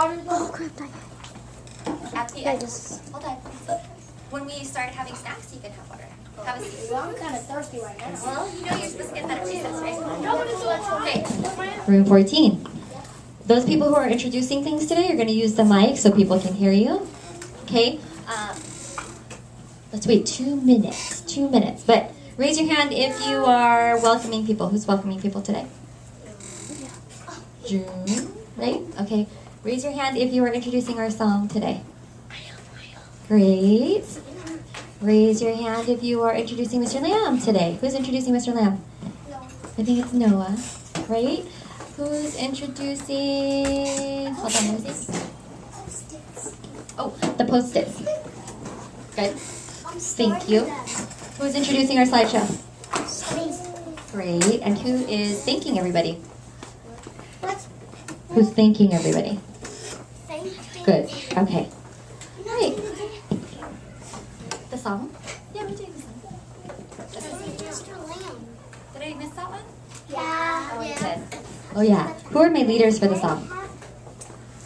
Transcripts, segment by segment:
Oh crap! At the end, hold on. When we start having snacks, you can have water. Have a seat. Well, I'm kind of thirsty right now. Well, you know you're supposed to get that at recess, right? Okay. Room 14. Those people who are introducing things today are going to use the mic so people can hear you. Okay? Let's wait 2 minutes. 2 minutes. But raise your hand if you are welcoming people. Who's welcoming people today? June, right? Okay. Raise your hand if you are introducing our song today. Great. Raise your hand if you are introducing Mr. Lamb today. Who's introducing Mr. Lamb? I think it's Noah, right? Who's introducing... Hold on, let me see. Oh, the Post-its. Good. Thank you. Who's introducing our slideshow? Great. And who is thanking everybody? Who's thanking everybody? Good. Okay. All right. The song? Yeah, we're doing the song. Did I miss that one? Yeah. Oh, I did. Oh, yeah. Who are my leaders for the song?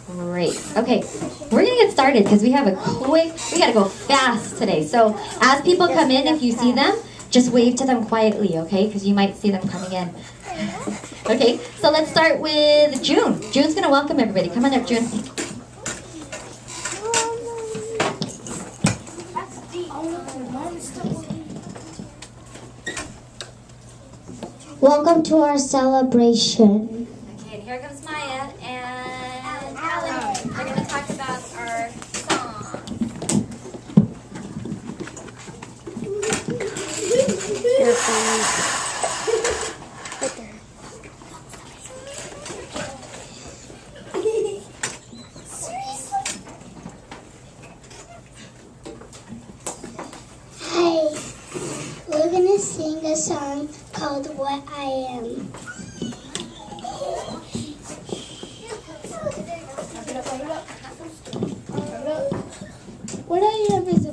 Great. Okay. We're going to get started because we have we got to go fast today. So as people come in, if you see them, just wave to them quietly, okay? Because you might see them coming in. Okay. So let's start with June. June's going to welcome everybody. Come on up, June. Welcome to our celebration. Okay, and here comes Maya and Alan. We're going to talk about our song. Hey, we're gonna sing a song called What I Am. What I am is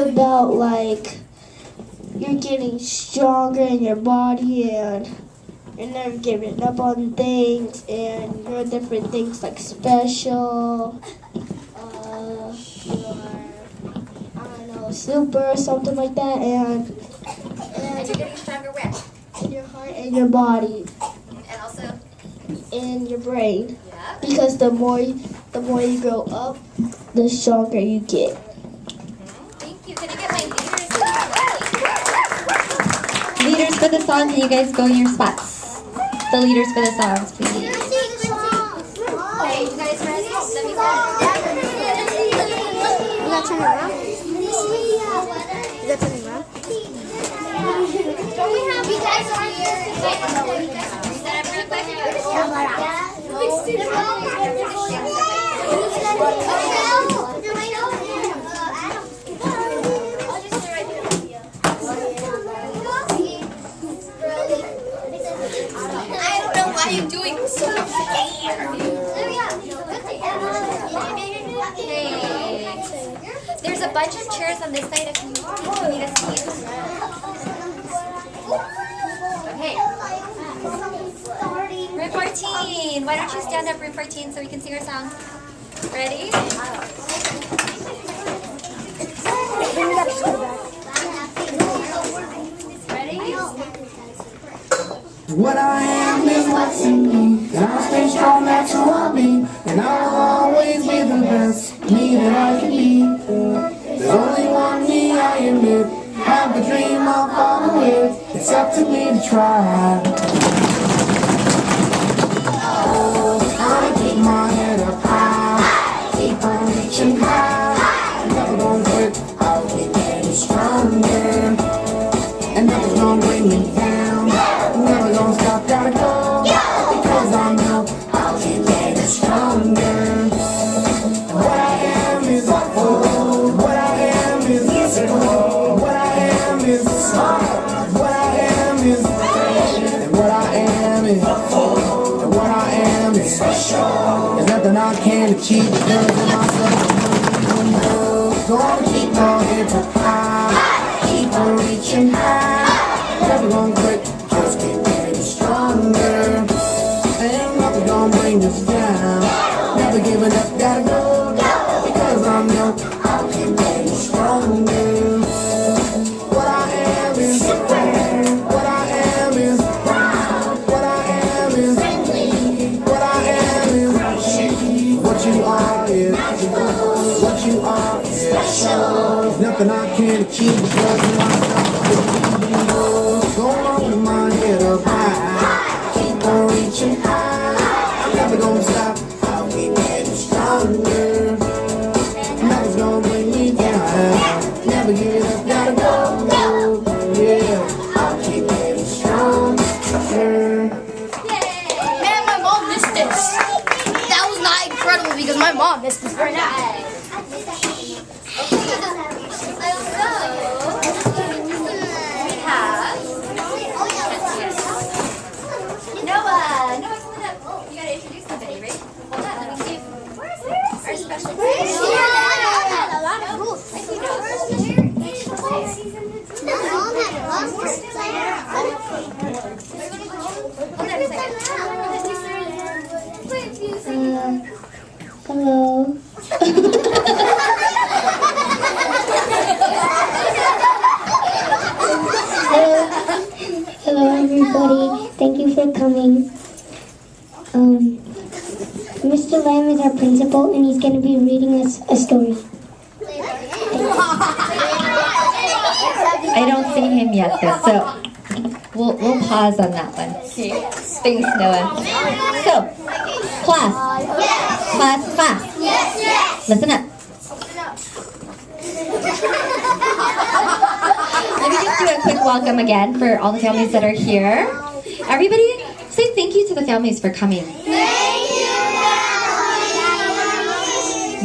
about like you're getting stronger in your body and you're never giving up on things and you're different things like special. You're, I don't know, super or something like that, and And you're getting stronger where? in your heart and your body And also, and your brain. yeah. Because the more you grow up, the stronger you get. Thank you. Can I get my leaders? Leaders for the song, can you guys go in your spots? The leaders for the songs, please. Okay, you guys ready? Let me go. You gotta turn it around. You gotta turn it around. Don't we have you guys on here? Set up real quick. I don't know why you're doing this. So Hey. There's a bunch of chairs on this side if you need a seat. Okay. Room 14. Why don't you stand up, Room 14, so we can sing our song? Ready? Ready? What I am is what's in me, and I'll stay strong, that's who I'll be, and I'll always be the best me that I can be. There's only one me, I admit, have the dream I'll follow it, it's up to me to try. Oh, I keep my head up high, keep on reaching high, never gonna quit, I'll keep getting stronger, and nothing's gonna bring me down. Never gonna stop, gotta go, because I know I'll keep getting stronger. What I am is awful, what I am is musical, what I am is smart, what I am is patient, and what I am is awful, and what I am is special. There's nothing I can achieve because of myself. Gonna keep my head up high, keep on reaching high, never gonna quit. Just keep getting stronger. this down. Never giving up, gotta go. Because I'm young, I'll keep getting stronger. What I am is brand. What I am is proud. What I am is friendly. What I am is what you are is what you are is special. Nothing I can achieve because I'm not go on with my head up high. Keep on reaching high. I'm never gonna stop. I'll keep getting stronger. Nothing's gonna bring me down. Never give it up, gotta go. Yeah, I'll keep getting stronger. Man, my mom missed this. That was not incredible because my mom missed this right now. Noah, coming up. You gotta introduce somebody, right? Hold on, let me see. Where's our special guest? A lot of rules. I see Noah. Hold on a second. Hello. Hello, everybody. Thank you for coming. Mr. Lamb is our principal, and he's going to be reading us a story. I don't see him yet, though, so we'll pause on that one. Thanks, Noah. So, class. Class. Listen up. Let me just do a quick welcome again for all the families that are here. Everybody, say thank you to the families for coming.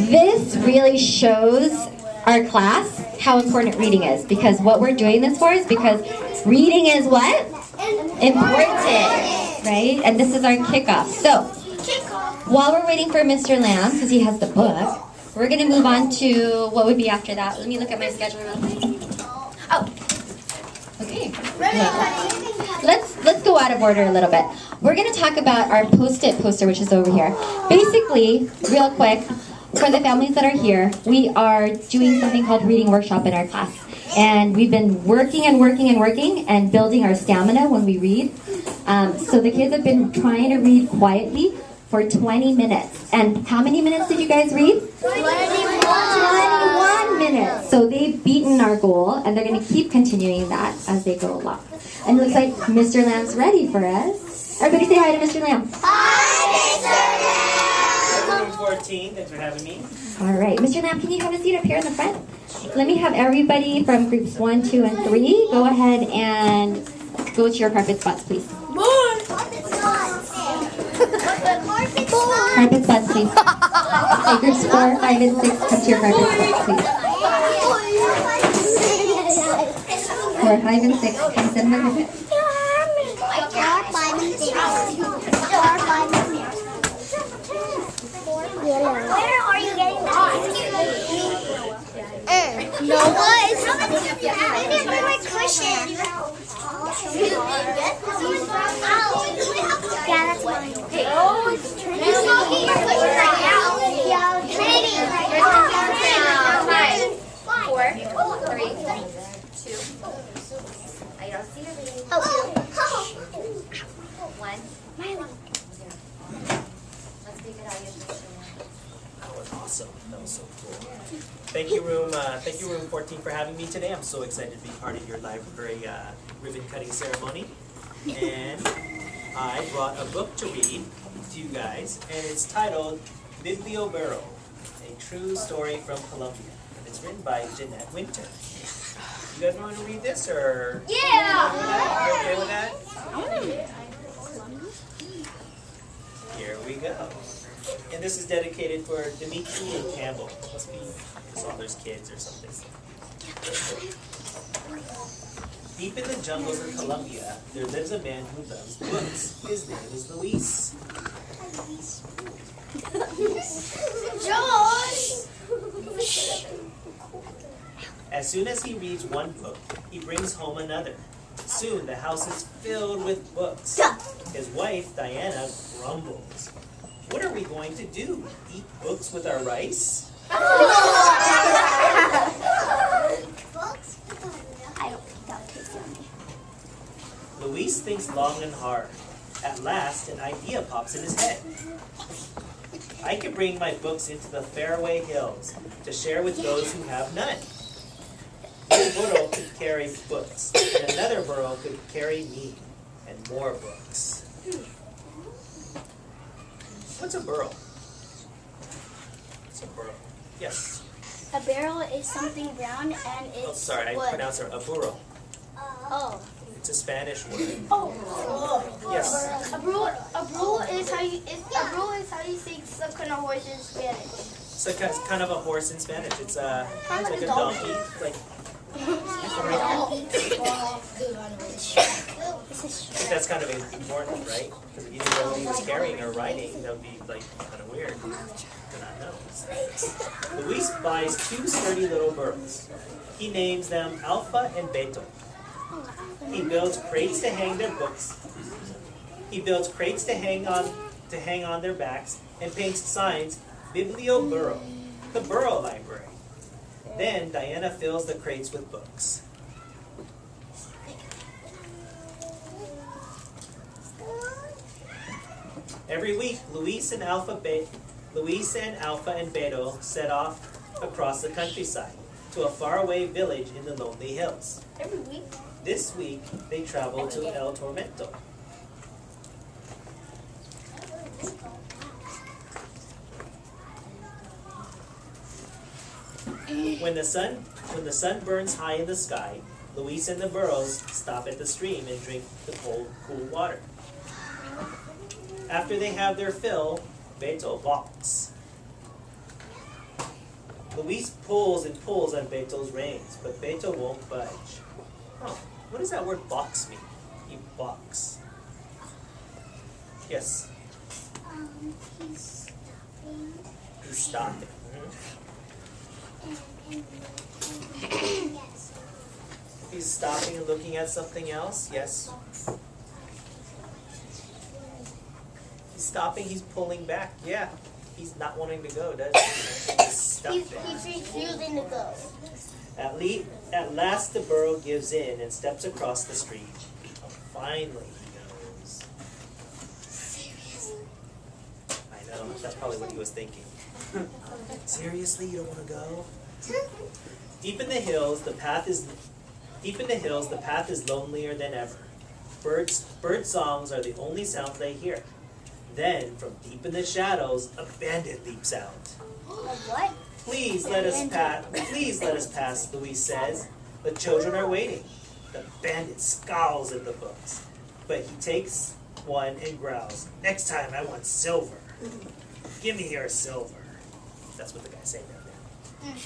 This really shows our class how important reading is, because what we're doing this for is because reading is what? Important, right? And this is our kickoff. So, while we're waiting for Mr. Lamb, because he has the book, we're going to move on to what would be after that. Let me look at my schedule real quick. Oh, okay. Let's go out of order a little bit. We're going to talk about our Post-it poster, which is over here. Basically, real quick, for the families that are here, we are doing something called reading workshop in our class. And we've been working and building our stamina when we read. So the kids have been trying to read quietly for 20 minutes. And how many minutes did you guys read? 21 minutes. So they've beaten our goal, and they're going to keep continuing that as they go along. And it looks like Mr. Lamb's ready for us. Everybody say hi to Mr. Lamb. Room 14, thanks for having me. All right. Mr. Lamb, can you have a seat up here in the front? Let me have everybody from groups 1, 2, and 3 go ahead and go to your carpet spots, please. Carpet spots, please. Okay, groups 4, 5, and 6, come to your carpet spots, please. 4, 5, and 6, come sit in the carpet. Where are you getting that? Noah is my cushion. Yeah, that's mine. Oh, it's Trinity. You're smoking your cushion right now. Yeah, Trinity. 5, 4, 3, 2. I don't see the reading. 1. Let's make it audio. That was awesome. That was so cool. Thank you, room 14, for having me today. I'm so excited to be part of your library ribbon cutting ceremony. And I brought a book to read to you guys, and it's titled Biblioburo, a true story from Colombia. And it's written by Jeanette Winter. You guys want to read this, or? Yeah! You okay with that? Here we go. And this is dedicated for Dimitri and Campbell. Must be his father's kids or something. Deep in the jungles of Colombia, there lives a man who loves books. His name is Luis. Josh! As soon as he reads one book, he brings home another. Soon the house is filled with books. His wife, Diana, grumbles. What are we going to do? Eat books with our rice? I don't think that would taste yummy. Luis thinks long and hard. At last, an idea pops in his head. I could bring my books into the faraway hills to share with those who have none. One burro could carry books, and another burro could carry me, and more books. What's a burro? What's a burro? Yes. A barrel is something brown and it's Oh, sorry, I pronounced it a burro. Oh. It's a Spanish word. Oh. Yes. A brule is how you say some kind of horse in Spanish. So it's kind of a horse in Spanish. It's like a donkey. Like that's kind of important, right? Because if you didn't know what he was carrying or riding, that would be like kind of weird to not know. Luis buys 2 sturdy little burros. He names them Alpha and Beto. He builds crates to hang their books. He builds crates to hang on their backs and paints signs, Biblio Burro, the Burro Library. Then Diana fills the crates with books. Every week, Luis and Alpha and Beto set off across the countryside to a faraway village in the lonely hills. Every week. This week, they travel to El Tormento. When the sun burns high in the sky, Luis and the burros stop at the stream and drink the cool water. After they have their fill, Beto balks. Luis pulls and pulls on Beto's reins, but Beto won't budge. Oh, what does that word box mean? He balks. Yes? He's stopping. He's stopping. He's stopping and looking at something else? Yes? He's stopping, he's pulling back. Yeah. He's not wanting to go, does he? He's stuck there. He's refusing to go. At last the burro gives in and steps across the street. Oh, finally he goes. I know, that's probably what he was thinking. Seriously, you don't want to go? Deep in the hills, the path is lonelier than ever. Bird songs are the only sounds they hear. Then, from deep in the shadows, a bandit leaps out. What? Please let us pass, Luis says. The children are waiting. The bandit scowls at the books, but he takes one and growls, "Next time I want silver. Give me your silver." That's what the guy's saying down there.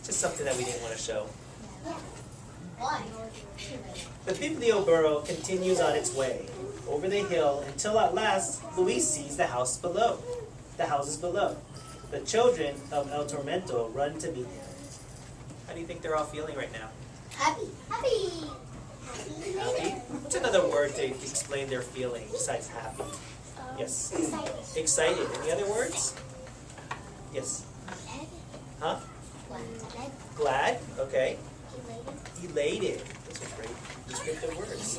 Just something that we didn't want to show. Why? The Biblio burro continues on its way over the hill until at last Luis sees the houses below. The children of El Tormento run to meet him. How do you think they're all feeling right now? Happy. Happy. Happy? What's another word to explain their feeling besides happy? Yes. Excited. Excited. Any other words? Yes. Huh? Glad? Okay. Elated. Those are great descriptive words.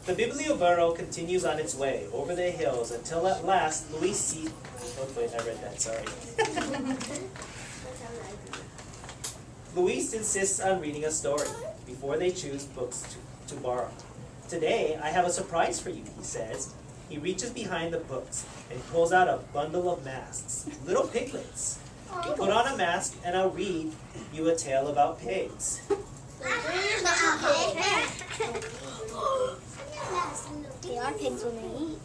The Biblio burro continues on its way over the hills until at last Luis sees... Oh wait, I read that, sorry. Luis insists on reading a story before they choose books to borrow. Today, I have a surprise for you, he says. He reaches behind the books and pulls out a bundle of masks, little piglets. Put on a mask and I'll read you a tale about pigs. They are pigs when they eat.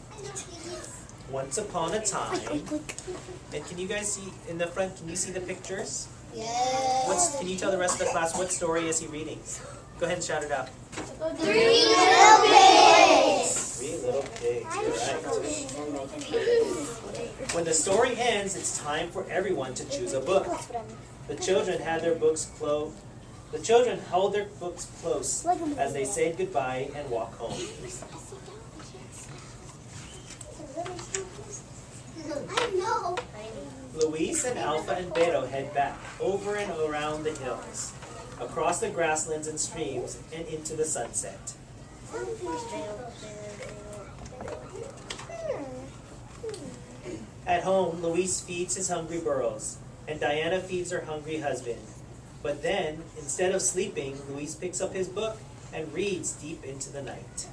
Once upon a time, and can you guys see in the front, can you see the pictures? Yes. Can you tell the rest of the class what story is he reading? Go ahead and shout it out. 3 little pigs. 3 little pigs, you're right. When the story ends, it's time for everyone to choose a book. The children had their books The children hold their books close as they say goodbye and walk home. I know. Luis and Alpha and Beto head back, over and around the hills, across the grasslands and streams, and into the sunset. At home, Luis feeds his hungry burros, and Diana feeds her hungry husband. But then, instead of sleeping, Luis picks up his book and reads deep into the night.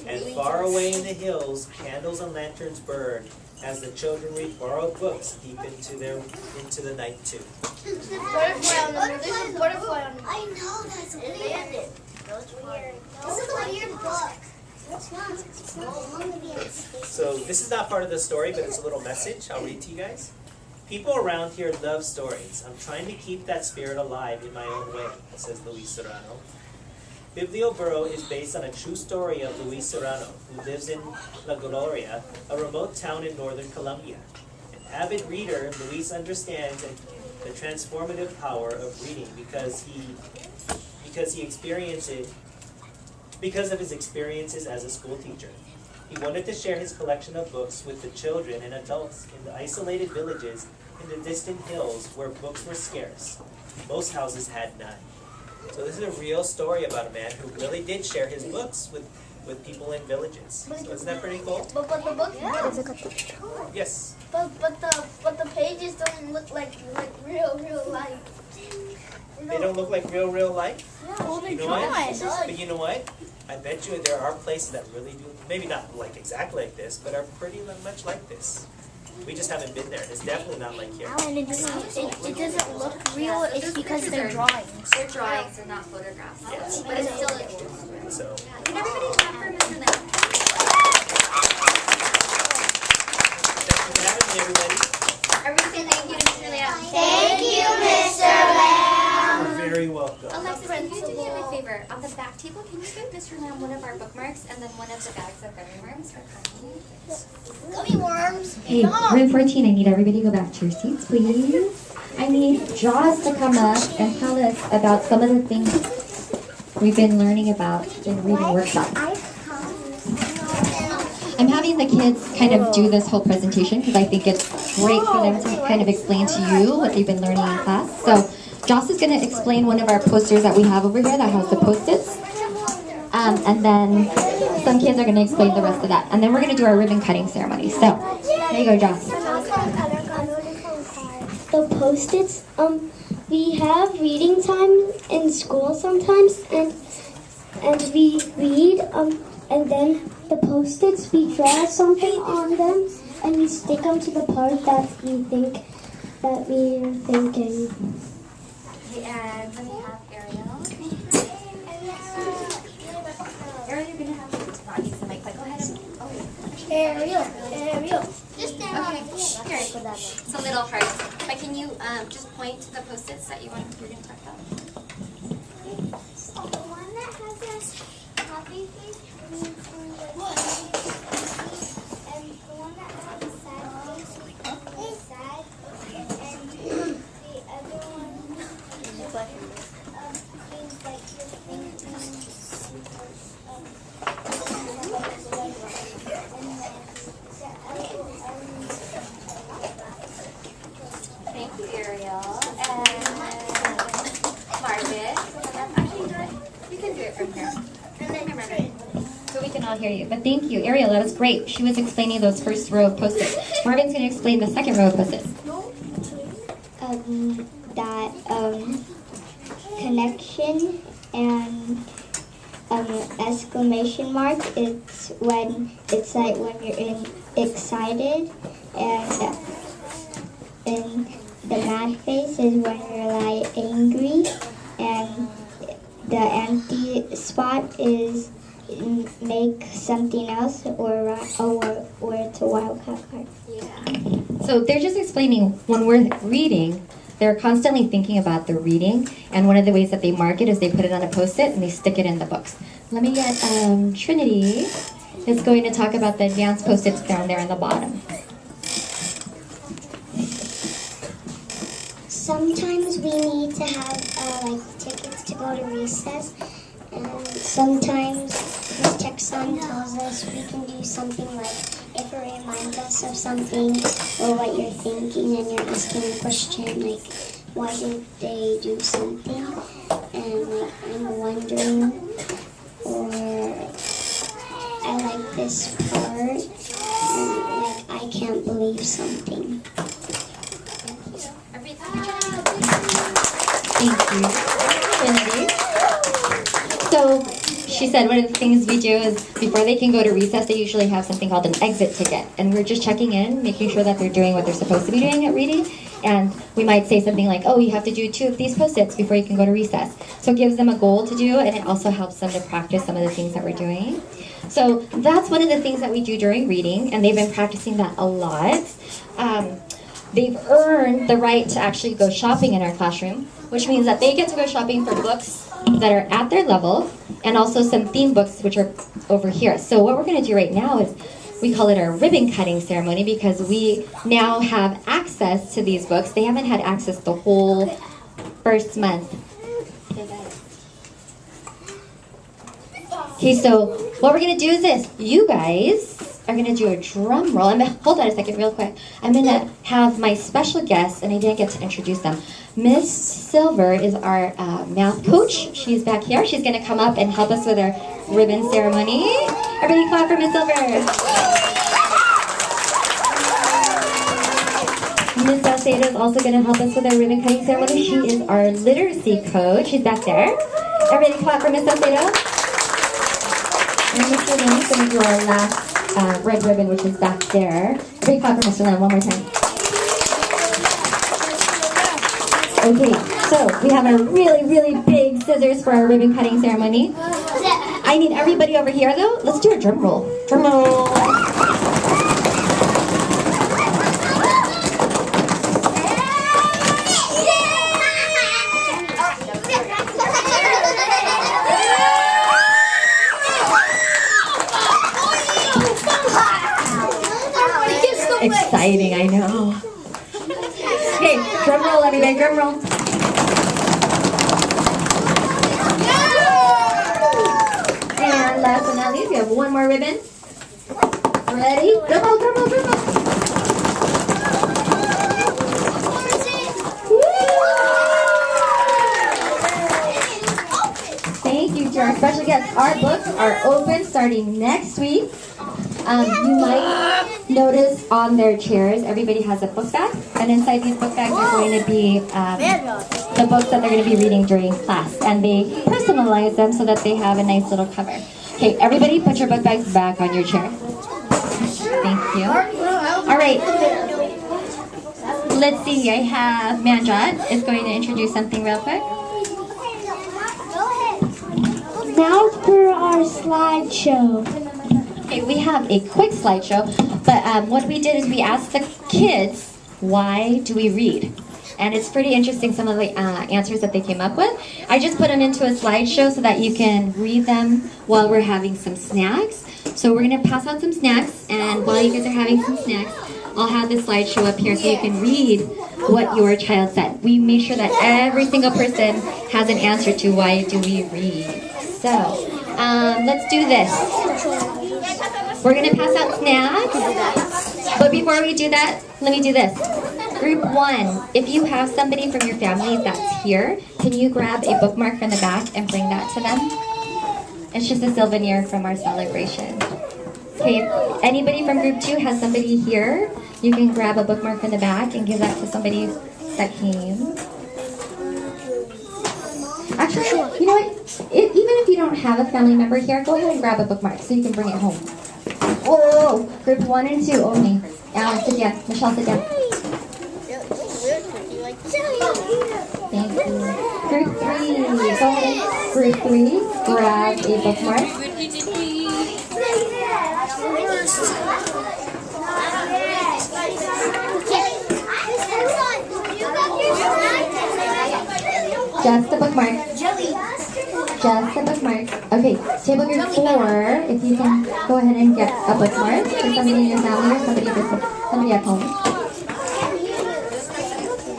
And far away in the hills, candles and lanterns burn as the children read borrowed books deep into the night too. Butterfly on the moon. There's a butterfly on the moon. I know, that's weird. That's weird. This is a weird book. It's not. So this is not part of the story, but it's a little message. I'll read to you guys. People around here love stories. I'm trying to keep that spirit alive in my own way, says Luis Serrano. Biblio Burro is based on a true story of Luis Serrano, who lives in La Gloria, a remote town in northern Colombia. An avid reader, Luis understands the transformative power of reading because of his experiences as a school teacher. He wanted to share his collection of books with the children and adults in the isolated villages in the distant hills where books were scarce. Most houses had none. So this is a real story about a man who really did share his books with people in villages. So isn't that pretty cool? But the book, Yes. but the pages don't look like real life. They don't look like real life? Well, You know what? But you know what? I bet you there are places that really do, maybe not like exactly like this, but are pretty much like this. We just haven't been there. It's definitely not like here. And it doesn't look real. It's because they're drawings. They're drawings, they're not photographs. Yes. But it's still a true story. So, Can everybody clap for Mr. Lam? thanks for having me, everybody. Everybody say thank you to Mr. Lam. Thank you, Mr. Lamb. You're very welcome. Alexis, can you do me a favor? On the back table, can you give Mr. Lam one of our bookmarks and then one of the bags of gummy worms for Connie? Gummy worms. Hey, room 14, I need everybody to go back to your seats, please. I need Jaws to come up and tell us about some of the things we've been learning about in reading workshop. I'm having the kids kind of do this whole presentation because I think it's great for them to kind of explain to you what they've been learning in class. So Joss is going to explain one of our posters that we have over here that has the Post-its. And then some kids are going to explain the rest of that. And then we're going to do our ribbon cutting ceremony. So, there you go, Joss. The Post-its, we have reading time in school sometimes, and we read, and then the Post-its, we draw something on them, and we stick them to the part that we think that we're thinking. Okay, and then we have Ariel. Ariel, you're gonna have to not use the mic, but go ahead and. Ariel. Just stand on it. Here. It's a little hard. But can you just point to the Post-its that you're gonna talk about? The one that has a happy face means and the one that has a sad face means sad, and the other one means like you're thinking. Thank you, Ariel. And Margaret. Actually, you can do it from here. And then your Margaret. So we can all hear you. But thank you, Ariel. That was great. She was explaining those first row of Post-its. Marvin's going to explain the second row of Post-its. Connection and exclamation mark. It's when it's like when you're excited, and the mad face is when you're like angry, and the empty spot is make something else or it's a wildcat card. So they're just explaining when we're reading, they're constantly thinking about the reading, and one of the ways that they mark it is they put it on a Post-it and they stick it in the books. Let me get Trinity is going to talk about the advanced Post-its down there on the bottom. sometimes we need to have like tickets to go to recess, and sometimes Miss Texan tells us we can do something like if it reminds us of something or what you're thinking and you're asking a question like why did they do something, and like I'm wondering, or I like this part, and like I can't believe something. Thank you, Trinity. So she said one of the things we do is before they can go to recess, they usually have something called an exit ticket. And we're just checking in, making sure that they're doing what they're supposed to be doing at reading. And we might say something like, oh, you have to do 2 of these post-its before you can go to recess. So it gives them a goal to do, and it also helps them to practice some of the things that we're doing. So that's one of the things that we do during reading, and they've been practicing that a lot. They've earned the right to actually go shopping in our classroom, which means that they get to go shopping for books that are at their level, and also some theme books which are over here. So what we're going to do right now is we call it our ribbon cutting ceremony because we now have access to these books. They haven't had access the whole first month. Okay, so what we're going to do is this. You guys are going to do a drum roll. Hold on a second real quick. I'm going to have my special guests, and I didn't get to introduce them. Miss Silver is our math coach. She's back here. She's going to come up and help us with our ribbon ceremony. Everybody clap for Miss Silver. Miss Salcedo is also going to help us with our ribbon cutting ceremony. She is our literacy coach. She's back there. Everybody clap for Miss Salcedo. And Mr. Lim is going to do our last red ribbon, which is back there. Everybody clap for Mr. Lim one more time. Okay, so we have our really, really big scissors for our ribbon cutting ceremony. I need everybody over here, though. Let's do a drum roll. Drum roll. Exciting, I know. Okay, drum roll, everybody, drum roll. And last but not least, we have one more ribbon. Ready? Drum roll, drum roll, drum roll. Thank you to our special guests. Our books are open starting next week. You might notice on their chairs, everybody has a book bag, and inside these book bags are going to be the books that they're going to be reading during class, and they personalize them so that they have a nice little cover. Okay, everybody put your book bags back on your chair. Thank you. All right. Let's see, I have Manjot is going to introduce something real quick. Now for our slideshow. Okay, we have a quick slideshow, but what we did is we asked the kids, why do we read? And it's pretty interesting, some of the answers that they came up with. I just put them into a slideshow so that you can read them while we're having some snacks. So we're going to pass out some snacks, and while you guys are having some snacks, I'll have this slideshow up here so you can read what your child said. We made sure that every single person has an answer to why do we read. So, let's do this. We're going to pass out snacks, but before we do that, let me do this. Group 1, if you have somebody from your family that's here, can you grab a bookmark from the back and bring that to them? It's just a souvenir from our celebration. Okay, if anybody from group 2 has somebody here, you can grab a bookmark from the back and give that to somebody that came. Actually, you know what? Even if you don't have a family member here, go ahead and grab a bookmark so you can bring it home. Whoa, group 1 and 2 only. Alan, sit down. Michelle, sit down. Thank you. Group 3, go ahead. Group 3, grab a bookmark. Just a bookmark. Just a bookmark. Okay, table group 4, if you can go ahead and get a bookmark for somebody in your family or somebody at home.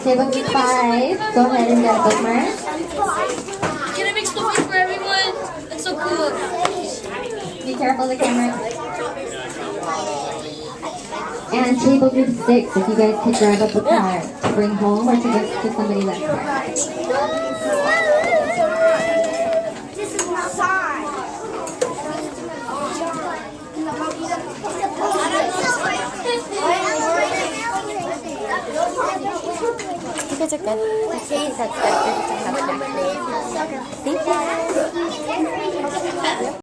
Okay, table group 5, go ahead and get a bookmark. Can I make something for everyone? That's so cool. Be careful of the camera. And table group 6, if you guys could grab up a card to bring home or to give to somebody that's there. This is my side. You guys are good. Okay, that's good. Have a good day. Thank you.